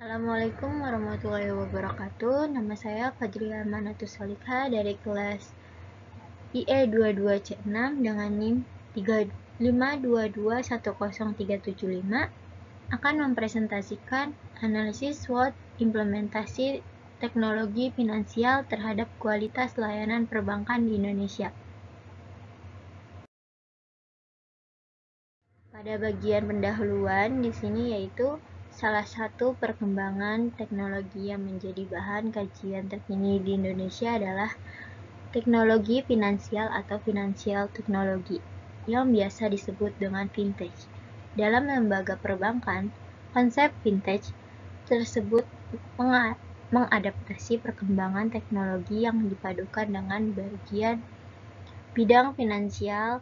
Assalamualaikum warahmatullahi wabarakatuh. Nama saya Fajriya Manatus Salika dari kelas IE 22C6 dengan NIM 3522103775 akan mempresentasikan analisis SWOT implementasi teknologi finansial terhadap kualitas layanan perbankan di Indonesia. Pada bagian pendahuluan di sini yaitu salah satu perkembangan teknologi yang menjadi bahan kajian terkini di Indonesia adalah teknologi finansial atau financial teknologi yang biasa disebut dengan fintech. Dalam lembaga perbankan, konsep fintech tersebut mengadaptasi perkembangan teknologi yang dipadukan dengan bagian bidang finansial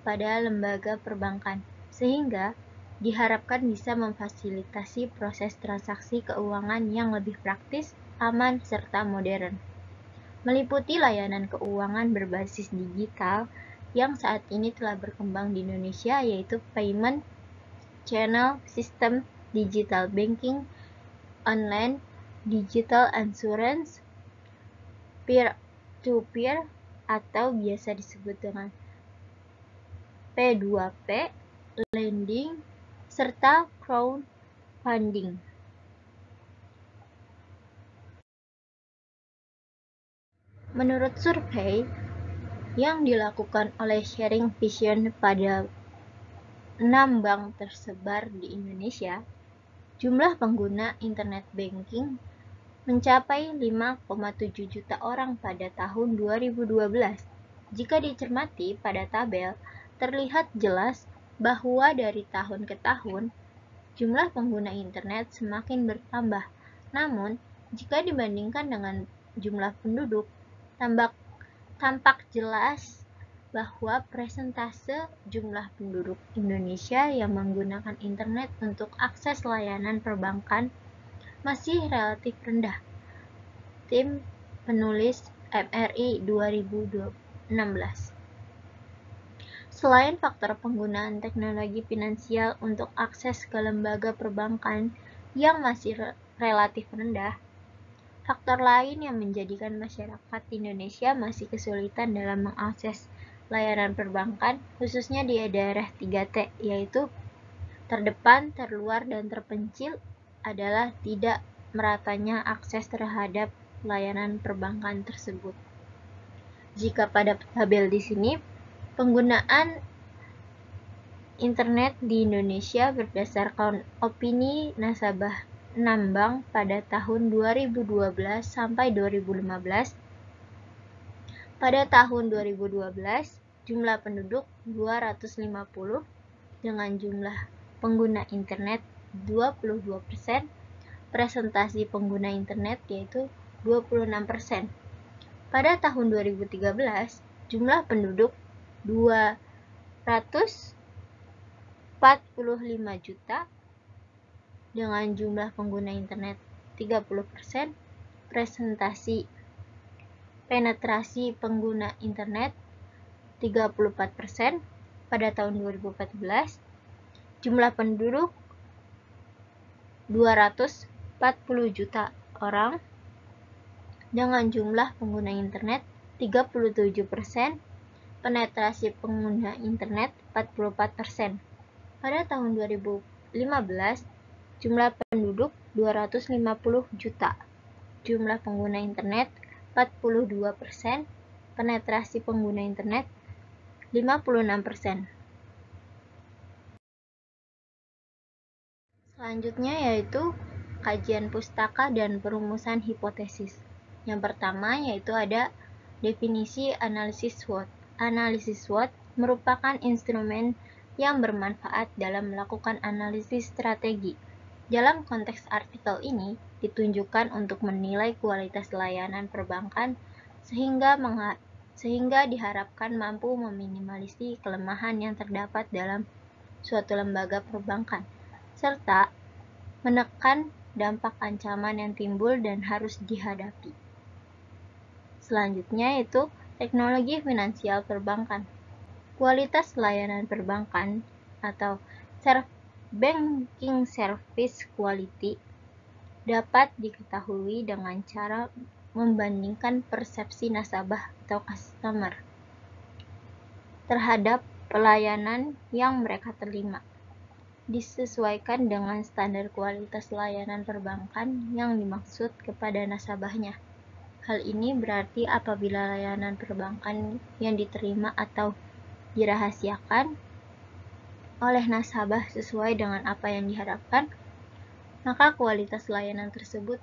pada lembaga perbankan, sehingga diharapkan bisa memfasilitasi proses transaksi keuangan yang lebih praktis, aman, serta modern. Meliputi layanan keuangan berbasis digital yang saat ini telah berkembang di Indonesia, yaitu payment, channel, sistem, digital banking, online, digital insurance, peer-to-peer, atau biasa disebut dengan P2P, lending, serta crowdfunding. Menurut survei yang dilakukan oleh Sharing Vision pada 6 bank tersebar di Indonesia, jumlah pengguna internet banking mencapai 5,7 juta orang pada tahun 2012. Jika dicermati pada tabel, terlihat jelas bahwa dari tahun ke tahun, jumlah pengguna internet semakin bertambah. Namun, jika dibandingkan dengan jumlah penduduk, tampak jelas bahwa persentase jumlah penduduk Indonesia yang menggunakan internet untuk akses layanan perbankan masih relatif rendah. Tim penulis MRI 2016. Selain faktor penggunaan teknologi finansial untuk akses ke lembaga perbankan yang masih relatif rendah, faktor lain yang menjadikan masyarakat Indonesia masih kesulitan dalam mengakses layanan perbankan, khususnya di daerah 3T, yaitu terdepan, terluar, dan terpencil, adalah tidak meratanya akses terhadap layanan perbankan tersebut. Jika pada tabel di sini, penggunaan internet di Indonesia berdasarkan opini nasabah 6 bank pada tahun 2012 sampai 2015. Pada tahun 2012, jumlah penduduk 250 dengan jumlah pengguna internet 22%, presentasi pengguna internet yaitu 26%. Pada tahun 2013, jumlah penduduk 245 juta dengan jumlah pengguna internet 30%, presentasi penetrasi pengguna internet 34%. Pada tahun 2014, jumlah penduduk 240 juta orang dengan jumlah pengguna internet 37%, penetrasi pengguna internet 44%. Pada tahun 2015, jumlah penduduk 250 juta, jumlah pengguna internet 42%, penetrasi pengguna internet 56%. Selanjutnya yaitu kajian pustaka dan perumusan hipotesis. Yang pertama yaitu ada definisi analisis SWOT. Analisis SWOT merupakan instrumen yang bermanfaat dalam melakukan analisis strategi. Dalam konteks artikel ini ditunjukkan untuk menilai kualitas layanan perbankan sehingga diharapkan mampu meminimalisasi kelemahan yang terdapat dalam suatu lembaga perbankan, serta menekan dampak ancaman yang timbul dan harus dihadapi. Selanjutnya yaitu teknologi finansial perbankan. Kualitas layanan perbankan atau banking service quality dapat diketahui dengan cara membandingkan persepsi nasabah atau customer terhadap pelayanan yang mereka terima, disesuaikan dengan standar kualitas layanan perbankan yang dimaksud kepada nasabahnya. Hal ini berarti apabila layanan perbankan yang diterima atau dirahasiakan oleh nasabah sesuai dengan apa yang diharapkan, maka kualitas layanan tersebut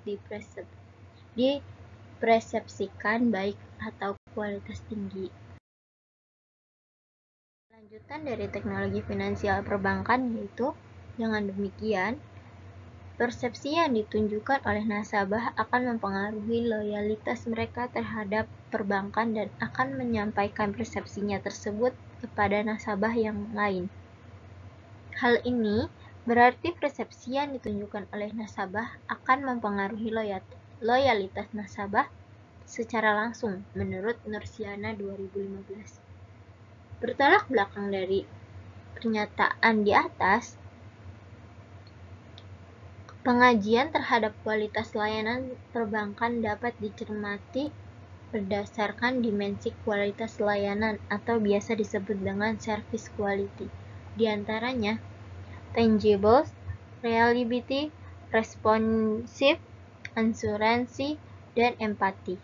dipersepsikan baik atau kualitas tinggi. Lanjutan dari teknologi finansial perbankan yaitu, dengan demikian, persepsi yang ditunjukkan oleh nasabah akan mempengaruhi loyalitas mereka terhadap perbankan dan akan menyampaikan persepsinya tersebut kepada nasabah yang lain. Hal ini berarti persepsi yang ditunjukkan oleh nasabah akan mempengaruhi loyalitas nasabah secara langsung menurut Nursiana 2015. Bertolak belakang dari pernyataan di atas, pengajian terhadap kualitas layanan perbankan dapat dicermati berdasarkan dimensi kualitas layanan atau biasa disebut dengan service quality. Di antaranya, tangibles, reliability, responsive, asuransi, dan empati.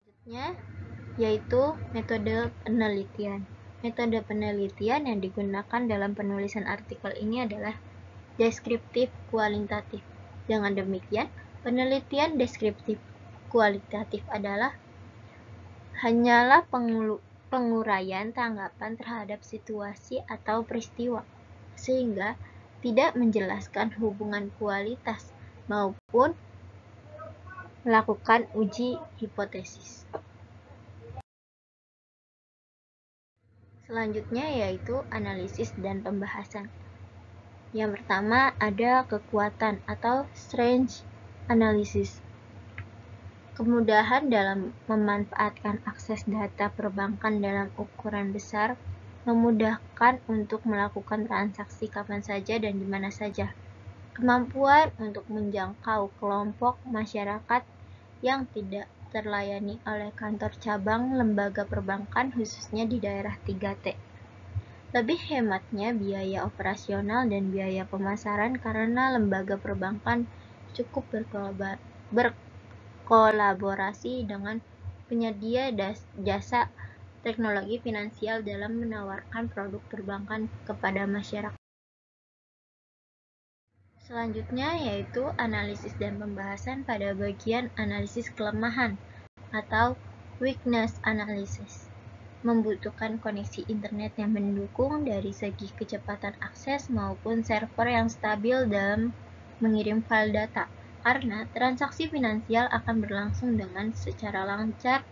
Selanjutnya, yaitu metode penelitian. Metode penelitian yang digunakan dalam penulisan artikel ini adalah deskriptif kualitatif. Dengan demikian, penelitian deskriptif kualitatif hanyalah penguraian tanggapan terhadap situasi atau peristiwa, sehingga tidak menjelaskan hubungan kualitas maupun melakukan uji hipotesis. Selanjutnya yaitu analisis dan pembahasan. Yang pertama ada kekuatan atau strength analysis. Kemudahan dalam memanfaatkan akses data perbankan dalam ukuran besar memudahkan untuk melakukan transaksi kapan saja dan di mana saja. Kemampuan untuk menjangkau kelompok masyarakat yang tidak terlayani oleh kantor cabang lembaga perbankan khususnya di daerah 3T. Lebih hematnya biaya operasional dan biaya pemasaran karena lembaga perbankan cukup berkolaborasi dengan penyedia jasa teknologi finansial dalam menawarkan produk perbankan kepada masyarakat. Selanjutnya yaitu analisis dan pembahasan pada bagian analisis kelemahan atau weakness analysis. Membutuhkan koneksi internet yang mendukung dari segi kecepatan akses maupun server yang stabil dalam mengirim file data, karena transaksi finansial akan berlangsung dengan secara lancar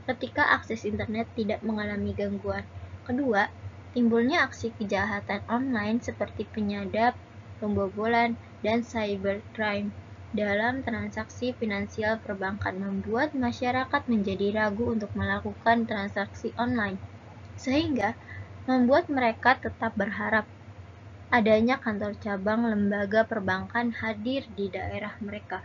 ketika akses internet tidak mengalami gangguan. Kedua, timbulnya aksi kejahatan online seperti penyadap, pembobolan, dan cybercrime dalam transaksi finansial perbankan membuat masyarakat menjadi ragu untuk melakukan transaksi online, sehingga membuat mereka tetap berharap adanya kantor cabang lembaga perbankan hadir di daerah mereka.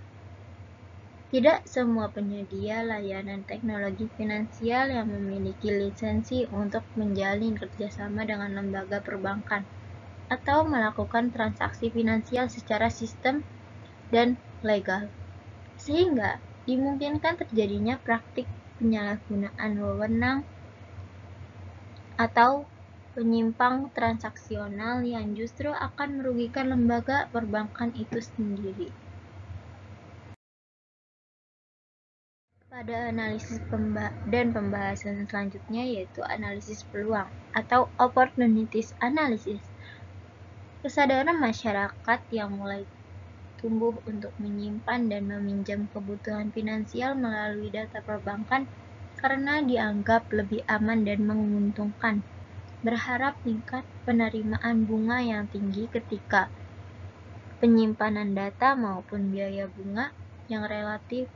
Tidak semua penyedia layanan teknologi finansial yang memiliki lisensi untuk menjalin kerjasama dengan lembaga perbankan atau melakukan transaksi finansial secara sistem dan legal, sehingga dimungkinkan terjadinya praktik penyalahgunaan wewenang atau penyimpang transaksional yang justru akan merugikan lembaga perbankan itu sendiri. Pada analisis dan pembahasan selanjutnya yaitu analisis peluang atau opportunities analysis. Kesadaran masyarakat yang mulai tumbuh untuk menyimpan dan meminjam kebutuhan finansial melalui data perbankan karena dianggap lebih aman dan menguntungkan. Berharap tingkat penerimaan bunga yang tinggi ketika penyimpanan data maupun biaya bunga yang relatif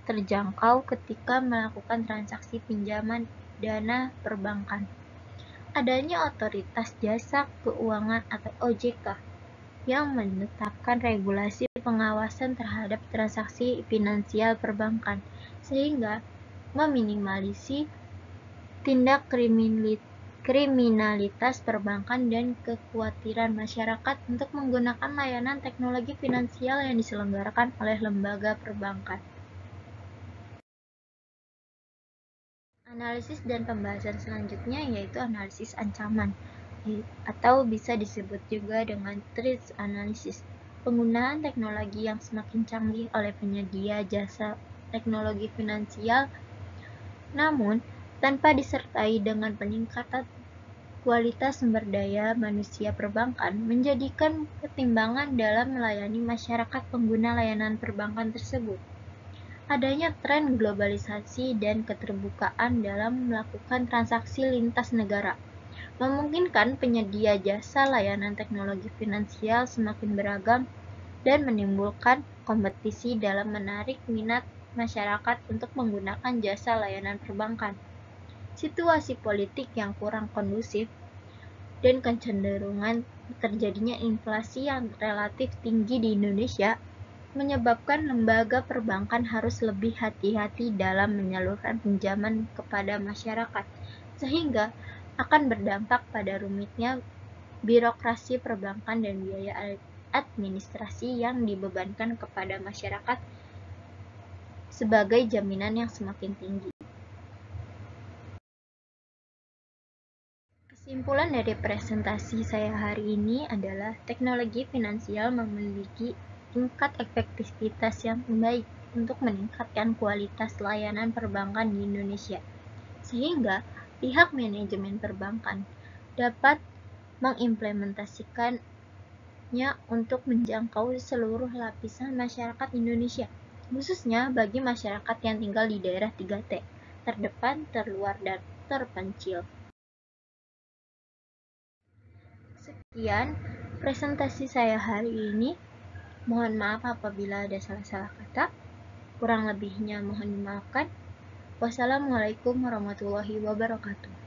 terjangkau ketika melakukan transaksi pinjaman dana perbankan. Adanya Otoritas Jasa Keuangan atau OJK yang menetapkan regulasi pengawasan terhadap transaksi finansial perbankan, sehingga meminimalisasi tindak kriminalitas perbankan dan kekhawatiran masyarakat untuk menggunakan layanan teknologi finansial yang diselenggarakan oleh lembaga perbankan. Analisis dan pembahasan selanjutnya yaitu analisis ancaman, atau bisa disebut juga dengan threat analysis. Penggunaan teknologi yang semakin canggih oleh penyedia jasa teknologi finansial, namun tanpa disertai dengan peningkatan kualitas sumber daya manusia perbankan, menjadikan pertimbangan dalam melayani masyarakat pengguna layanan perbankan tersebut. Adanya tren globalisasi dan keterbukaan dalam melakukan transaksi lintas negara, memungkinkan penyedia jasa layanan teknologi finansial semakin beragam dan menimbulkan kompetisi dalam menarik minat masyarakat untuk menggunakan jasa layanan perbankan. Situasi politik yang kurang kondusif dan kecenderungan terjadinya inflasi yang relatif tinggi di Indonesia menyebabkan lembaga perbankan harus lebih hati-hati dalam menyalurkan pinjaman kepada masyarakat, sehingga akan berdampak pada rumitnya birokrasi perbankan dan biaya administrasi yang dibebankan kepada masyarakat sebagai jaminan yang semakin tinggi. Kesimpulan dari presentasi saya hari ini adalah teknologi finansial memiliki tingkat efektivitas yang baik untuk meningkatkan kualitas layanan perbankan di Indonesia, sehingga pihak manajemen perbankan dapat mengimplementasikannya untuk menjangkau seluruh lapisan masyarakat Indonesia, khususnya bagi masyarakat yang tinggal di daerah 3T, terdepan, terluar, dan terpencil. Sekian presentasi saya hari ini. Mohon maaf apabila ada salah-salah kata. Kurang lebihnya mohon dimaafkan. Wassalamualaikum warahmatullahi wabarakatuh.